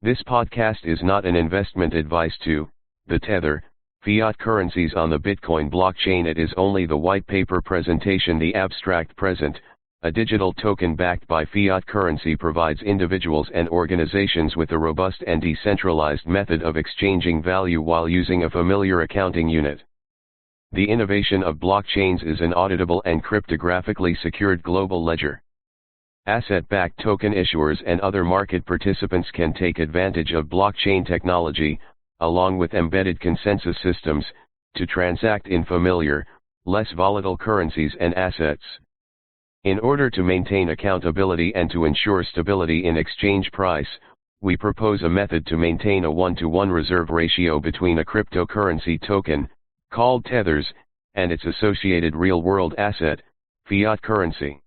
This podcast is not an investment advice to the Tether, Fiat currencies on the Bitcoin blockchain. It is only the white paper presentation. The abstract present, a digital token backed by fiat currency, provides individuals and organizations with a robust and decentralized method of exchanging value while using a familiar accounting unit. The innovation of blockchains is an auditable and cryptographically secured global ledger. Asset-backed token issuers and other market participants can take advantage of blockchain technology, along with embedded consensus systems, to transact in familiar, less volatile currencies and assets. In order to maintain accountability and to ensure stability in exchange price, we propose a method to maintain a 1-to-1 reserve ratio between a cryptocurrency token, called tethers, and its associated real-world asset, fiat currency.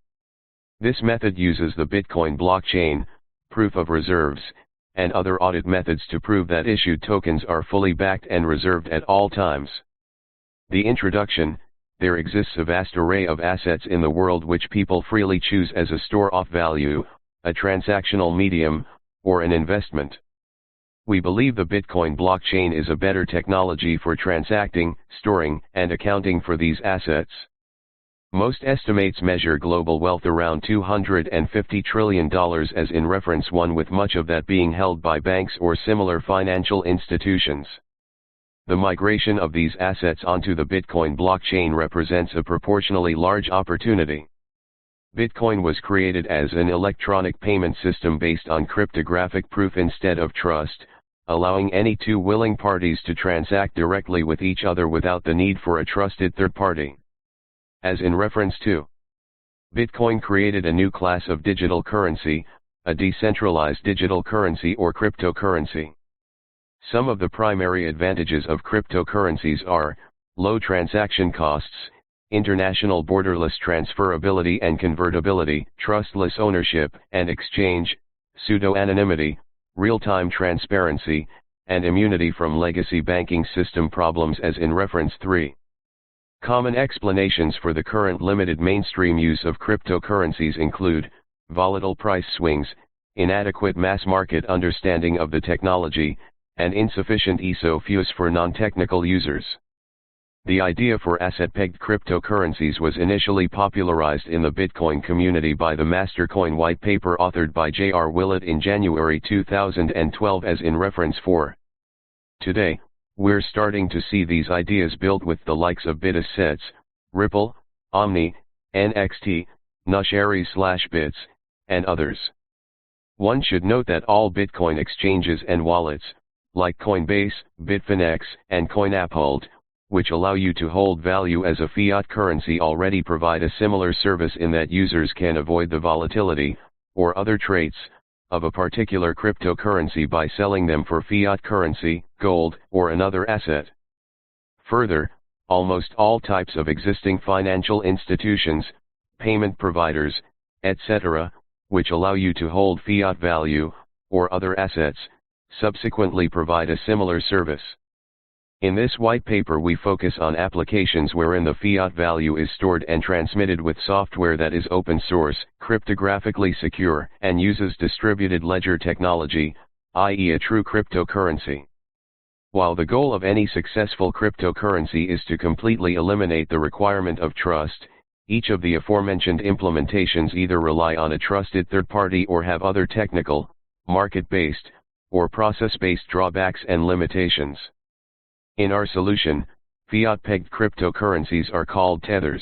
This method uses the Bitcoin blockchain, proof of reserves, and other audit methods to prove that issued tokens are fully backed and reserved at all times. The introduction: there exists a vast array of assets in the world which people freely choose as a store of value, a transactional medium, or an investment. We believe the Bitcoin blockchain is a better technology for transacting, storing, and accounting for these assets. Most estimates measure global wealth around $250 trillion, as in reference one, with much of that being held by banks or similar financial institutions. The migration of these assets onto the Bitcoin blockchain represents a proportionally large opportunity. Bitcoin was created as an electronic payment system based on cryptographic proof instead of trust, allowing any two willing parties to transact directly with each other without the need for a trusted third party. As in reference to Bitcoin created a new class of digital currency, a decentralized digital currency or cryptocurrency. Some of the primary advantages of cryptocurrencies are low transaction costs, international borderless transferability and convertibility, trustless ownership and exchange, pseudo-anonymity, real-time transparency, and immunity from legacy banking system problems, as in reference 3. Common explanations for the current limited mainstream use of cryptocurrencies include volatile price swings, inadequate mass market understanding of the technology, and insufficient use for non-technical users. The idea for asset-pegged cryptocurrencies was initially popularized in the Bitcoin community by the Mastercoin white paper authored by J.R. Willett in January 2012, as in reference 4. Today, we're starting to see these ideas built with the likes of Bitassets, Ripple, Omni, NXT, Nushari/Bits, and others. One should note that all Bitcoin exchanges and wallets, like Coinbase, Bitfinex, and CoinUphold, which allow you to hold value as a fiat currency, already provide a similar service in that users can avoid the volatility, or other traits, of a particular cryptocurrency by selling them for fiat currency, gold, or another asset. Further, almost all types of existing financial institutions, payment providers, etc., which allow you to hold fiat value, or other assets, subsequently provide a similar service. In this white paper we focus on applications wherein the fiat value is stored and transmitted with software that is open source, cryptographically secure, and uses distributed ledger technology, i.e. a true cryptocurrency. While the goal of any successful cryptocurrency is to completely eliminate the requirement of trust, each of the aforementioned implementations either rely on a trusted third party or have other technical, market-based, or process-based drawbacks and limitations. In our solution, fiat-pegged cryptocurrencies are called tethers.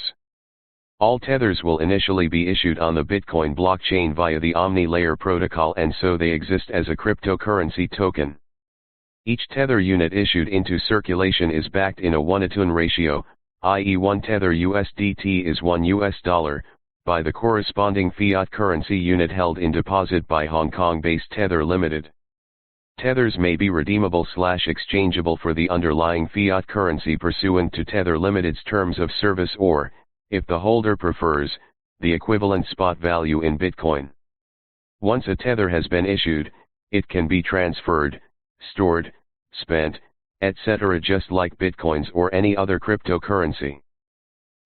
All tethers will initially be issued on the Bitcoin blockchain via the Omni layer protocol, and so they exist as a cryptocurrency token. Each tether unit issued into circulation is backed in a 1-to-1 ratio, i.e. 1 tether USDT is $1, by the corresponding fiat currency unit held in deposit by Hong Kong-based Tether Limited. Tethers may be redeemable/exchangeable for the underlying fiat currency pursuant to Tether Limited's terms of service, or, if the holder prefers, the equivalent spot value in Bitcoin. Once a tether has been issued, it can be transferred, stored, spent, etc. just like Bitcoins or any other cryptocurrency.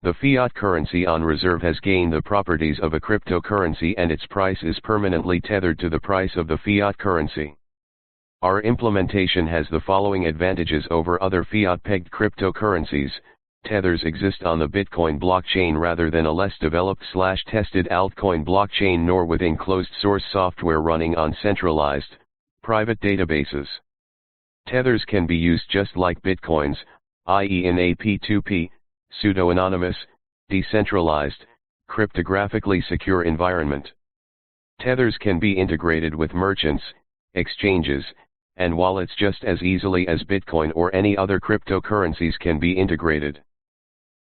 The fiat currency on reserve has gained the properties of a cryptocurrency, and its price is permanently tethered to the price of the fiat currency. Our implementation has the following advantages over other fiat-pegged cryptocurrencies. Tethers exist on the Bitcoin blockchain rather than a less developed/tested altcoin blockchain, nor within closed-source software running on centralized, private databases. Tethers can be used just like Bitcoins, i.e. in a P2P, pseudo-anonymous, decentralized, cryptographically secure environment. Tethers can be integrated with merchants, exchanges, and wallets just as easily as Bitcoin or any other cryptocurrencies can be integrated.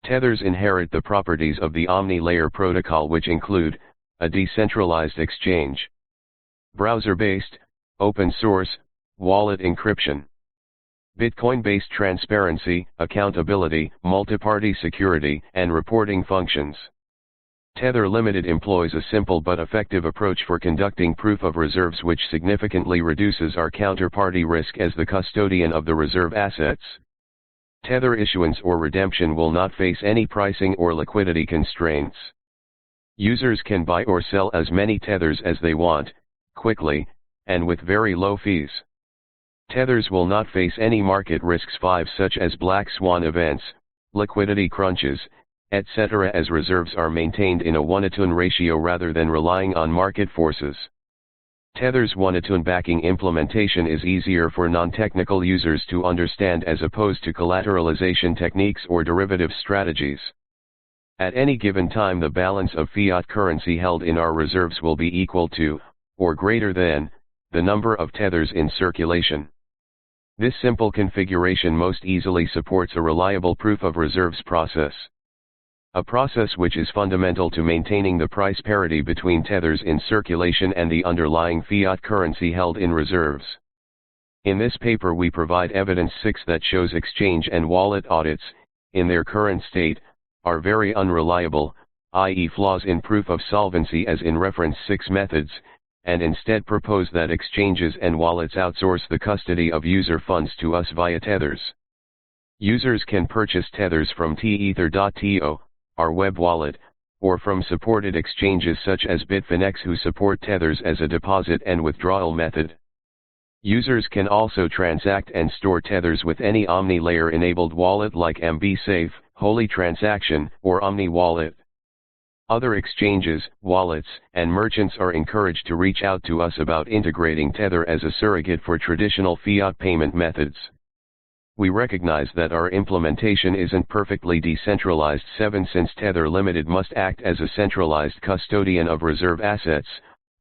Tethers inherit the properties of the omni-layer protocol, which include a decentralized exchange, browser-based, open-source, wallet encryption, Bitcoin-based transparency, accountability, multi-party security, and reporting functions. Tether Limited employs a simple but effective approach for conducting proof of reserves, which significantly reduces our counterparty risk as the custodian of the reserve assets. Tether issuance or redemption will not face any pricing or liquidity constraints. Users can buy or sell as many tethers as they want, quickly, and with very low fees. Tethers will not face any market risks such as black swan events, liquidity crunches, etc., as reserves are maintained in a 1-to-1 ratio rather than relying on market forces. Tether's 1-to-1 backing implementation is easier for non-technical users to understand as opposed to collateralization techniques or derivative strategies. At any given time, the balance of fiat currency held in our reserves will be equal to, or greater than, the number of tethers in circulation. This simple configuration most easily supports a reliable proof of reserves process. A process which is fundamental to maintaining the price parity between tethers in circulation and the underlying fiat currency held in reserves. In this paper we provide evidence 6 that shows exchange and wallet audits, in their current state, are very unreliable, i.e. flaws in proof of solvency as in reference 6 methods, and instead propose that exchanges and wallets outsource the custody of user funds to us via tethers. Users can purchase tethers from tether.to, our web wallet, or from supported exchanges such as Bitfinex, who support tethers as a deposit and withdrawal method. Users can also transact and store tethers with any omni-layer enabled wallet like MB-Safe, Holy Transaction, or Omni Wallet. Other exchanges, wallets, and merchants are encouraged to reach out to us about integrating Tether as a surrogate for traditional fiat payment methods. We recognize that our implementation isn't perfectly decentralized, since Tether Limited must act as a centralized custodian of reserve assets,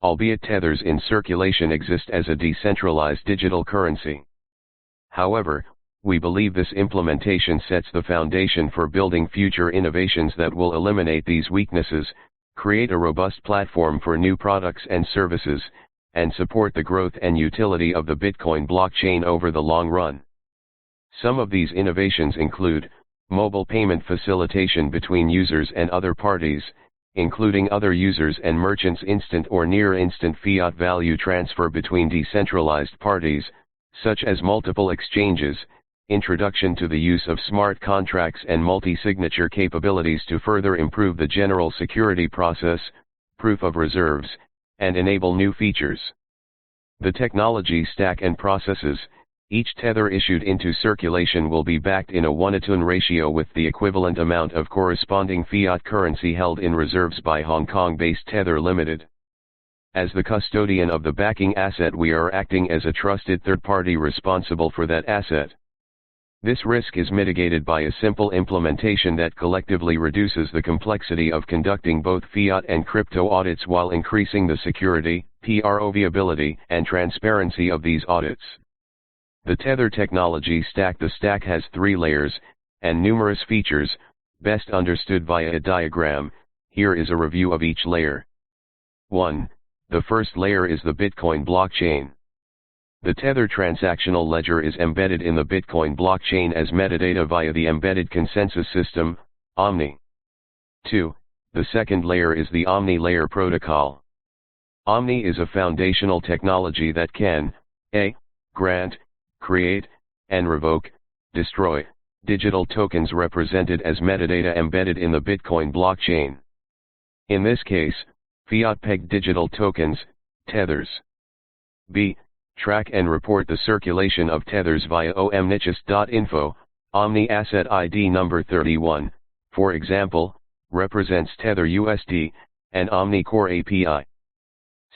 albeit tethers in circulation exist as a decentralized digital currency. However, we believe this implementation sets the foundation for building future innovations that will eliminate these weaknesses, create a robust platform for new products and services, and support the growth and utility of the Bitcoin blockchain over the long run. Some of these innovations include mobile payment facilitation between users and other parties, including other users and merchants, instant or near-instant fiat value transfer between decentralized parties, such as multiple exchanges, introduction to the use of smart contracts and multi-signature capabilities to further improve the general security process, proof of reserves, and enable new features. The technology stack and processes. Each tether issued into circulation will be backed in a 1-to-1 ratio with the equivalent amount of corresponding fiat currency held in reserves by Hong Kong-based Tether Limited. As the custodian of the backing asset, we are acting as a trusted third party responsible for that asset. This risk is mitigated by a simple implementation that collectively reduces the complexity of conducting both fiat and crypto audits while increasing the security, provability, and transparency of these audits. The Tether technology stack. The stack has 3 layers, and numerous features, best understood via a diagram. Here is a review of each layer. 1. The first layer is the Bitcoin blockchain. The Tether transactional ledger is embedded in the Bitcoin blockchain as metadata via the embedded consensus system, Omni. 2. The second layer is the Omni-layer protocol. Omni is a foundational technology that can a. grant, create, and revoke, destroy, digital tokens represented as metadata embedded in the Bitcoin blockchain. In this case, fiat-pegged digital tokens, tethers. B. Track and report the circulation of tethers via omnichus.info. Omni asset ID number 31, for example, represents Tether USD, and Omni Core API.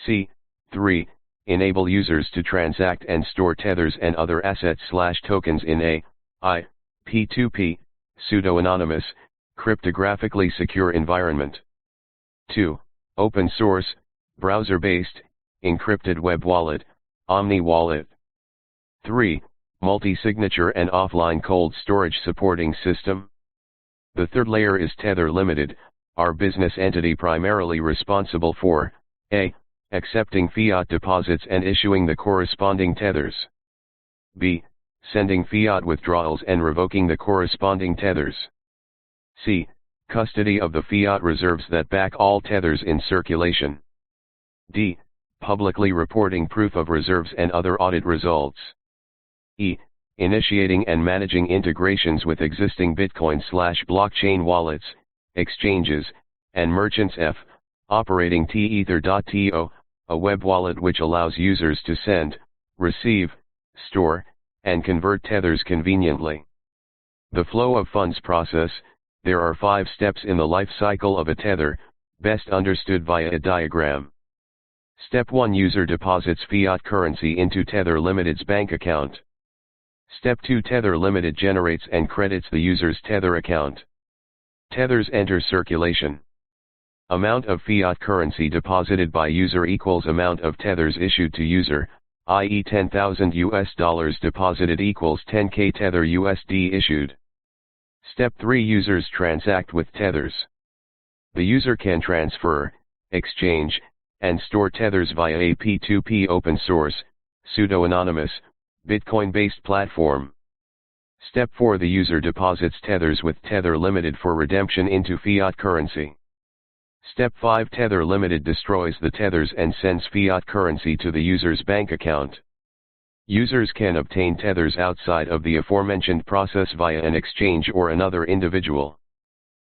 C. 3. Enable users to transact and store tethers and other assets/tokens in a P2P, pseudo-anonymous, cryptographically secure environment. 2. Open source, browser-based, encrypted web wallet, Omni Wallet. 3. Multi-signature and offline cold storage supporting system. The third layer is Tether Limited, our business entity primarily responsible for a. Accepting fiat deposits and issuing the corresponding tethers. b. Sending fiat withdrawals and revoking the corresponding tethers. c. Custody of the fiat reserves that back all tethers in circulation. d. Publicly reporting proof of reserves and other audit results. e. Initiating and managing integrations with existing Bitcoin/blockchain wallets, exchanges, and merchants. F. Operating Tether.to, a web wallet which allows users to send, receive, store, and convert tethers conveniently. The flow of funds process. There are 5 steps in the life cycle of a tether, best understood via a diagram. Step 1. User deposits fiat currency into Tether Limited's bank account. Step 2. Tether Limited generates and credits the user's Tether account. Tethers enter circulation. Amount of fiat currency deposited by user equals amount of tethers issued to user, i.e. $10,000 deposited equals 10k Tether USD issued. Step 3. Users transact with tethers. The user can transfer, exchange, and store tethers via a P2P open source, pseudo-anonymous, Bitcoin-based platform. Step 4. The user deposits tethers with Tether Limited for redemption into fiat currency. Step 5. Tether Limited destroys the tethers and sends fiat currency to the user's bank account. Users can obtain tethers outside of the aforementioned process via an exchange or another individual.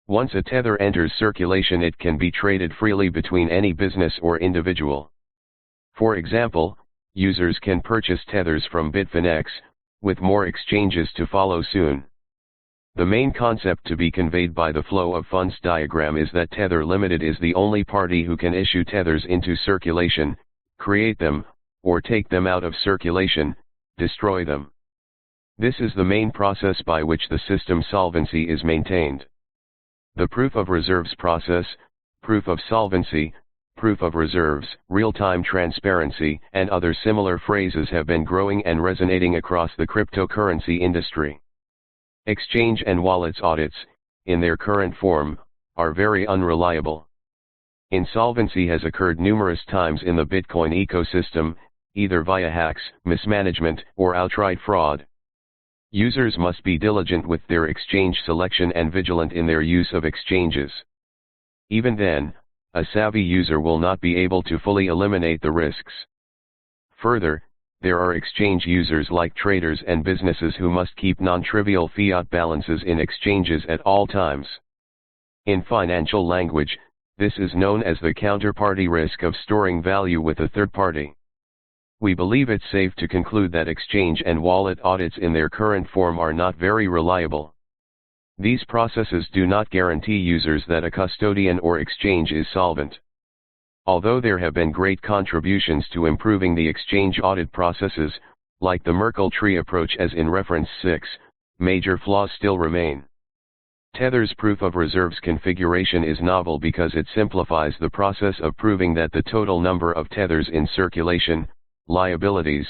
Once a tether enters circulation, it can be traded freely between any business or individual. For example, users can purchase tethers from Bitfinex, with more exchanges to follow soon. The main concept to be conveyed by the flow of funds diagram is that Tether Limited is the only party who can issue tethers into circulation, create them, or take them out of circulation, destroy them. This is the main process by which the system solvency is maintained. The proof of reserves process, proof of solvency, proof of reserves, real-time transparency, and other similar phrases have been growing and resonating across the cryptocurrency industry. Exchange and wallets audits, in their current form, are very unreliable. Insolvency has occurred numerous times in the Bitcoin ecosystem, either via hacks, mismanagement, or outright fraud. Users must be diligent with their exchange selection and vigilant in their use of exchanges. Even then, a savvy user will not be able to fully eliminate the risks. Further, there are exchange users like traders and businesses who must keep non-trivial fiat balances in exchanges at all times. In financial language, this is known as the counterparty risk of storing value with a third party. We believe it's safe to conclude that exchange and wallet audits in their current form are not very reliable. These processes do not guarantee users that a custodian or exchange is solvent. Although there have been great contributions to improving the exchange audit processes, like the Merkle tree approach as in reference 6, major flaws still remain. Tether's proof of reserves configuration is novel because it simplifies the process of proving that the total number of tethers in circulation, liabilities,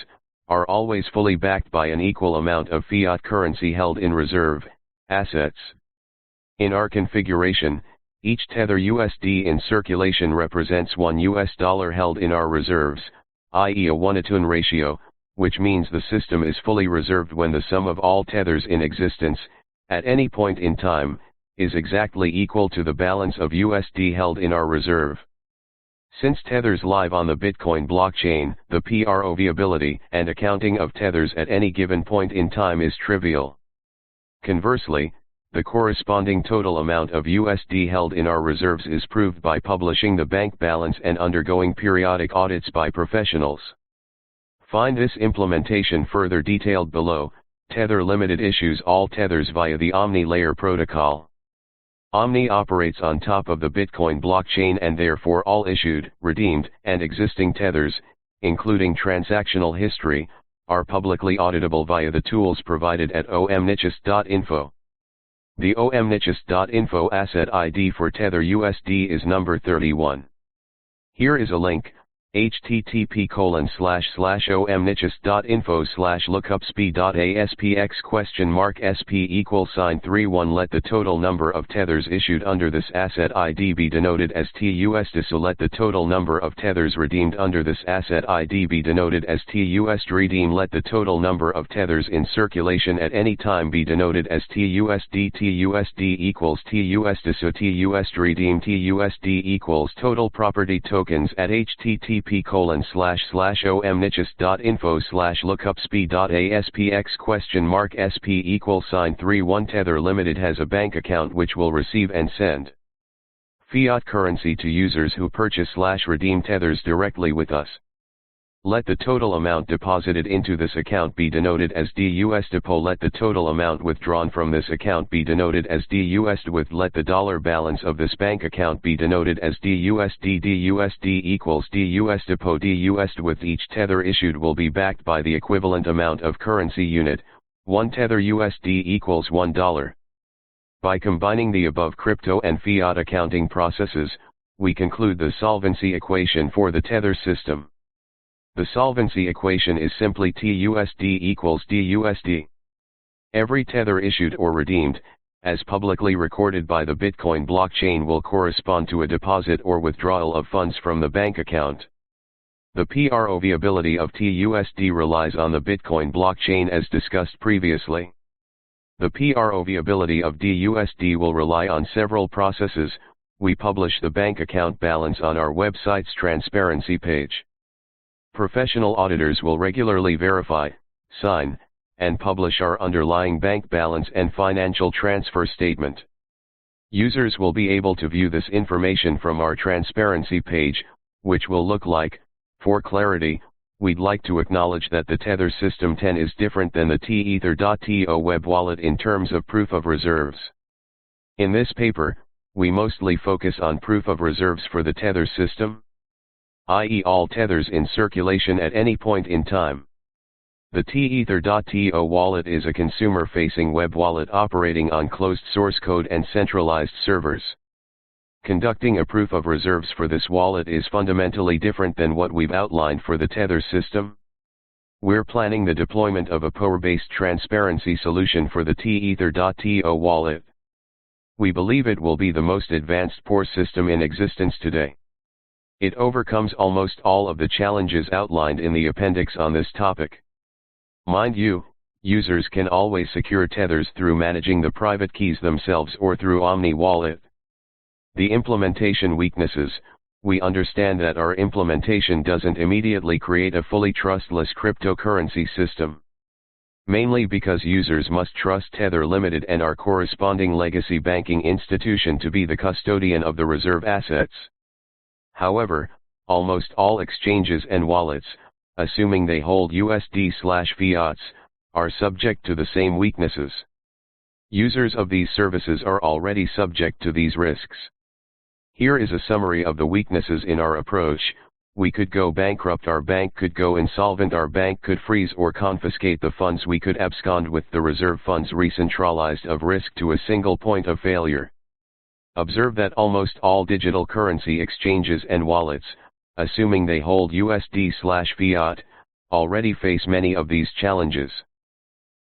are always fully backed by an equal amount of fiat currency held in reserve, assets. In our configuration, each Tether USD in circulation represents $1 held in our reserves, i.e. a 1:1 ratio, which means the system is fully reserved when the sum of all tethers in existence, at any point in time, is exactly equal to the balance of USD held in our reserve. Since tethers live on the Bitcoin blockchain, the provability and accounting of tethers at any given point in time is trivial. Conversely, the corresponding total amount of USD held in our reserves is proved by publishing the bank balance and undergoing periodic audits by professionals. Find this implementation further detailed below. Tether Limited issues all tethers via the Omni layer protocol. Omni operates on top of the Bitcoin blockchain, and therefore all issued, redeemed, and existing tethers, including transactional history, are publicly auditable via the tools provided at omnichus.info. The omnichus.info asset ID for Tether USD is number 31. Here is a link: http://omnichus.info/lookup_sp.aspx?sp=31. Let the total number of tethers issued under this asset ID be denoted as TUSD. So let the total number of tethers redeemed under this asset ID be denoted as TUSD. Redeem. Let the total number of tethers in circulation at any time be denoted as TUSD. TUSD equals TUSD. So TUSD redeem. TUSD equals total property tokens at http://omnichus.info/lookupsp.aspx?sp=31. Tether Limited has a bank account which will receive and send fiat currency to users who purchase/redeem tethers directly with us. Let the total amount deposited into this account be denoted as DUSD. Let the total amount withdrawn from this account be denoted as DUSD. Let the dollar balance of this bank account be denoted as DUSD. DUSD equals DUSD. DUSD with each tether issued will be backed by the equivalent amount of currency unit. 1 tether USD equals $1. By combining the above crypto and fiat accounting processes, we conclude the solvency equation for the tether system. The solvency equation is simply TUSD equals DUSD. Every tether issued or redeemed, as publicly recorded by the Bitcoin blockchain, will correspond to a deposit or withdrawal of funds from the bank account. The provability of TUSD relies on the Bitcoin blockchain as discussed previously. The provability of DUSD will rely on several processes. We publish the bank account balance on our website's transparency page. Professional auditors will regularly verify, sign, and publish our underlying bank balance and financial transfer statement. Users will be able to view this information from our transparency page, which will look like. For clarity, we'd like to acknowledge that the Tether System 10 is different than the Tether.to web wallet in terms of proof of reserves. In this paper, we mostly focus on proof of reserves for the Tether system, i.e. all tethers in circulation at any point in time. The Tether.to wallet is a consumer-facing web wallet operating on closed source code and centralized servers. Conducting a proof of reserves for this wallet is fundamentally different than what we've outlined for the Tether system. We're planning the deployment of a POR-based transparency solution for the Tether.to wallet. We believe it will be the most advanced POR system in existence today. It overcomes almost all of the challenges outlined in the appendix on this topic. Mind you, users can always secure tethers through managing the private keys themselves or through Omni Wallet. The implementation weaknesses: we understand that our implementation doesn't immediately create a fully trustless cryptocurrency system. Mainly because users must trust Tether Limited and our corresponding legacy banking institution to be the custodian of the reserve assets. However, almost all exchanges and wallets, assuming they hold USD/fiats, are subject to the same weaknesses. Users of these services are already subject to these risks. Here is a summary of the weaknesses in our approach. We could go bankrupt, our bank could go insolvent, our bank could freeze or confiscate the funds, we could abscond with the reserve funds, re-centralized of risk to a single point of failure. Observe that almost all digital currency exchanges and wallets, assuming they hold USD/fiat, already face many of these challenges.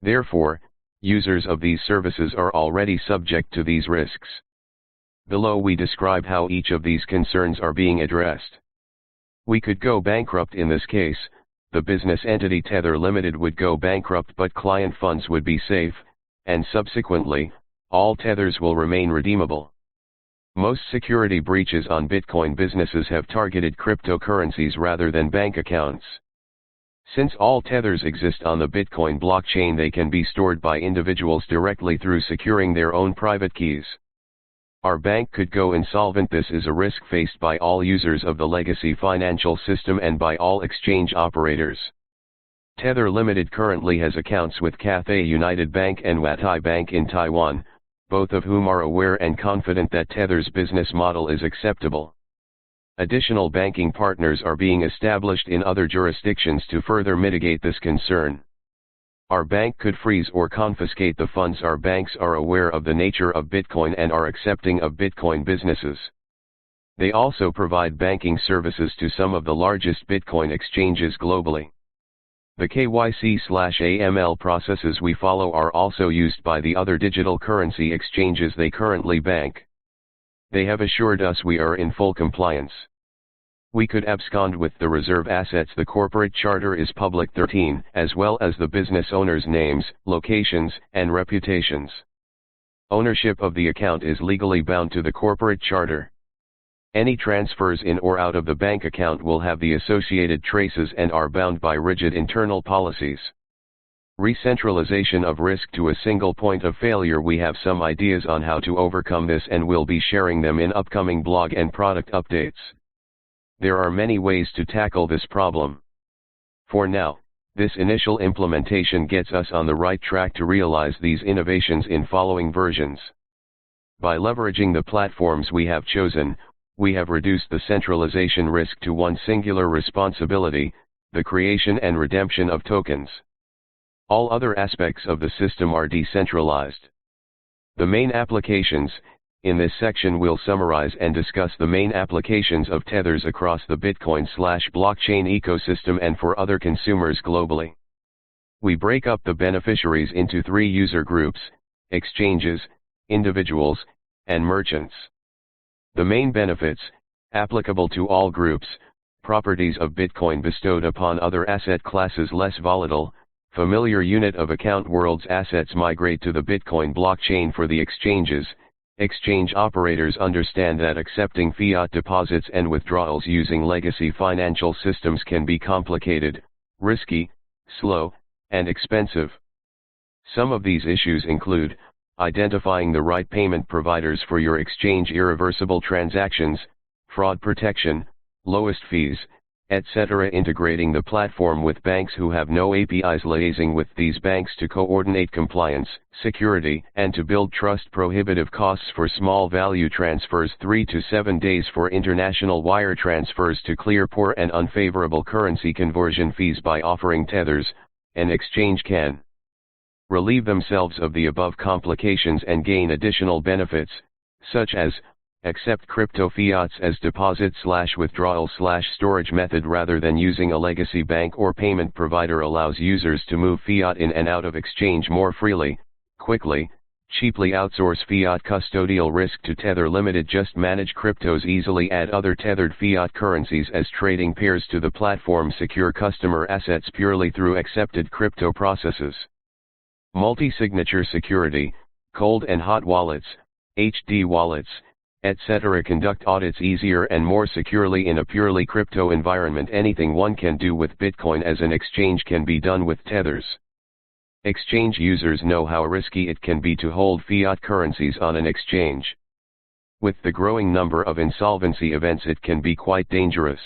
Therefore, users of these services are already subject to these risks. Below we describe how each of these concerns are being addressed. We could go bankrupt. In this case, the business entity Tether Limited would go bankrupt, but client funds would be safe, and subsequently, all tethers will remain redeemable. Most security breaches on Bitcoin businesses have targeted cryptocurrencies rather than bank accounts. Since all tethers exist on the Bitcoin blockchain, they can be stored by individuals directly through securing their own private keys. Our bank could go insolvent. This is a risk faced by all users of the legacy financial system and by all exchange operators. Tether Limited currently has accounts with Cathay United Bank and Watai Bank in Taiwan, both of whom are aware and confident that Tether's business model is acceptable. Additional banking partners are being established in other jurisdictions to further mitigate this concern. Our bank could freeze or confiscate the funds. Our banks are aware of the nature of Bitcoin and are accepting of Bitcoin businesses. They also provide banking services to some of the largest Bitcoin exchanges globally. The KYC/AML processes we follow are also used by the other digital currency exchanges they currently bank. They have assured us we are in full compliance. We could abscond with the reserve assets. The corporate charter is public 13, as well as the business owners' names, locations, and reputations. Ownership of the account is legally bound to the corporate charter. Any transfers in or out of the bank account will have the associated traces and are bound by rigid internal policies. Recentralization of risk to a single point of failure. We have some ideas on how to overcome this and will be sharing them in upcoming blog and product updates. There are many ways to tackle this problem. For now, this initial implementation gets us on the right track to realize these innovations in following versions. By leveraging the platforms we have chosen, we have reduced the centralization risk to one singular responsibility, the creation and redemption of tokens. All other aspects of the system are decentralized. The main applications. In this section we'll summarize and discuss the main applications of tethers across the Bitcoin/blockchain ecosystem and for other consumers globally. We break up the beneficiaries into three user groups: exchanges, individuals, and merchants. The main benefits, applicable to all groups: properties of Bitcoin bestowed upon other asset classes: less volatile, familiar unit of account. World's assets migrate to the Bitcoin blockchain for the exchanges. Exchange operators understand that accepting fiat deposits and withdrawals using legacy financial systems can be complicated, risky, slow, and expensive. Some of these issues include identifying the right payment providers for your exchange, irreversible transactions, fraud protection, lowest fees, etc. Integrating the platform with banks who have no APIs, liaising with these banks to coordinate compliance, security, and to build trust. Prohibitive costs for small value transfers: 3 to 7 days for international wire transfers to clear poor and unfavorable currency conversion fees. By offering tethers, an exchange can relieve themselves of the above complications and gain additional benefits, such as accept crypto fiats as deposit/withdrawal/storage method rather than using a legacy bank or payment provider. Allows users to move fiat in and out of exchange more freely, quickly, cheaply. Outsource fiat custodial risk to Tether Limited. Just manage cryptos easily. Add other tethered fiat currencies as trading pairs to the platform. Secure customer assets purely through accepted crypto processes. Multi-signature security, cold and hot wallets, HD wallets, etc. Conduct audits easier and more securely in a purely crypto environment. Anything one can do with Bitcoin as an exchange can be done with tethers. Exchange users know how risky it can be to hold fiat currencies on an exchange. With the growing number of insolvency events, it can be quite dangerous.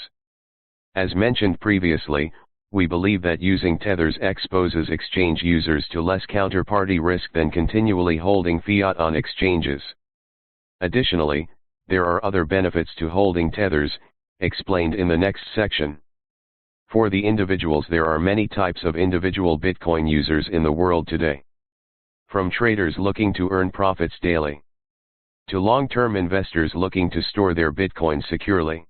As mentioned previously, we believe that using tethers exposes exchange users to less counterparty risk than continually holding fiat on exchanges. Additionally, there are other benefits to holding tethers, explained in the next section. For the individuals, there are many types of individual Bitcoin users in the world today. From traders looking to earn profits daily, to long-term investors looking to store their Bitcoin securely,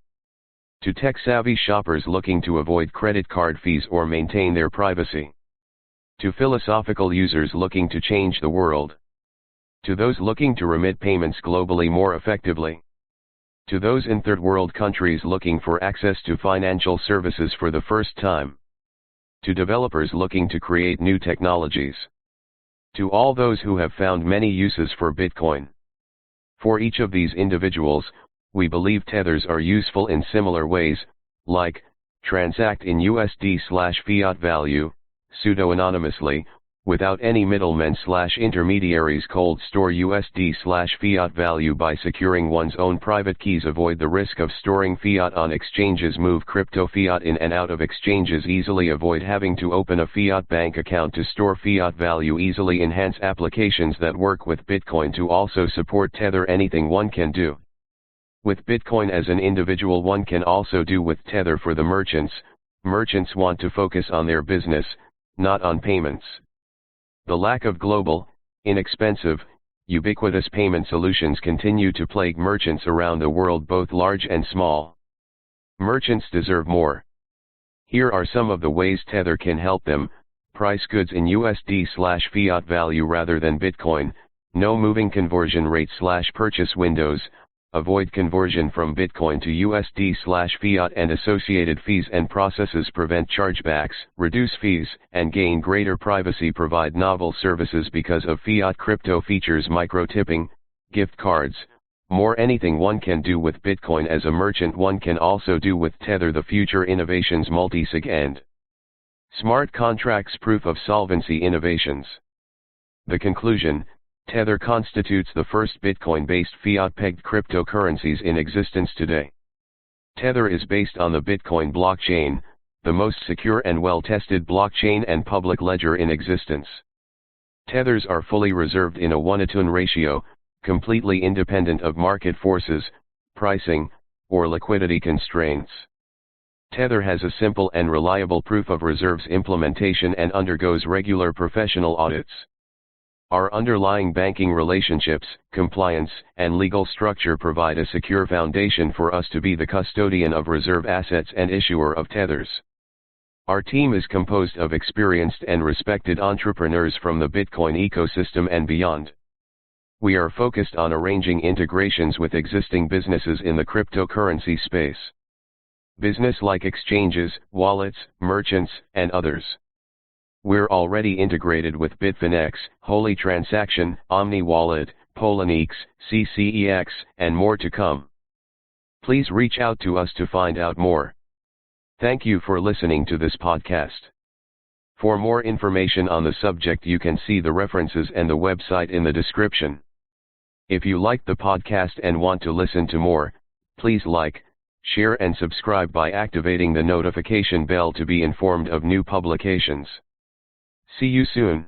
to tech-savvy shoppers looking to avoid credit card fees or maintain their privacy, to philosophical users looking to change the world, to those looking to remit payments globally more effectively, to those in third world countries looking for access to financial services for the first time, to developers looking to create new technologies, to all those who have found many uses for Bitcoin. For each of these individuals, we believe tethers are useful in similar ways, like transact in USD/fiat value, pseudo-anonymously, without any middlemen/intermediaries. Cold store USD/fiat value by securing one's own private keys. Avoid the risk of storing fiat on exchanges. Move crypto fiat in and out of exchanges easily. Avoid having to open a fiat bank account to store fiat value easily. Enhance applications that work with Bitcoin to also support Tether. Anything one can do with Bitcoin as an individual, one can also do with Tether for the merchants. Merchants want to focus on their business, not on payments. The lack of global, inexpensive, ubiquitous payment solutions continue to plague merchants around the world, both large and small. Merchants deserve more. Here are some of the ways Tether can help them. Price goods in USD/fiat value rather than Bitcoin. No moving conversion rate/purchase windows. Avoid conversion from Bitcoin to USD/fiat and associated fees and processes. Prevent chargebacks, reduce fees, and gain greater privacy. Provide novel services because of fiat crypto features. Micro-tipping, gift cards, more. Anything one can do with Bitcoin as a merchant, one can also do with Tether. The future innovations. Multi-sig and smart contracts. Proof of solvency innovations. The conclusion: Tether constitutes the first Bitcoin-based fiat-pegged cryptocurrencies in existence today. Tether is based on the Bitcoin blockchain, the most secure and well-tested blockchain and public ledger in existence. Tethers are fully reserved in a 1:1 ratio, completely independent of market forces, pricing, or liquidity constraints. Tether has a simple and reliable proof of reserves implementation and undergoes regular professional audits. Our underlying banking relationships, compliance, and legal structure provide a secure foundation for us to be the custodian of reserve assets and issuer of Tethers. Our team is composed of experienced and respected entrepreneurs from the Bitcoin ecosystem and beyond. We are focused on arranging integrations with existing businesses in the cryptocurrency space. Business like exchanges, wallets, merchants, and others. We're already integrated with Bitfinex, Holy Transaction, Omni Wallet, Poloniex, CCEX, and more to come. Please reach out to us to find out more. Thank you for listening to this podcast. For more information on the subject, you can see the references and the website in the description. If you liked the podcast and want to listen to more, please like, share and subscribe by activating the notification bell to be informed of new publications. See you soon.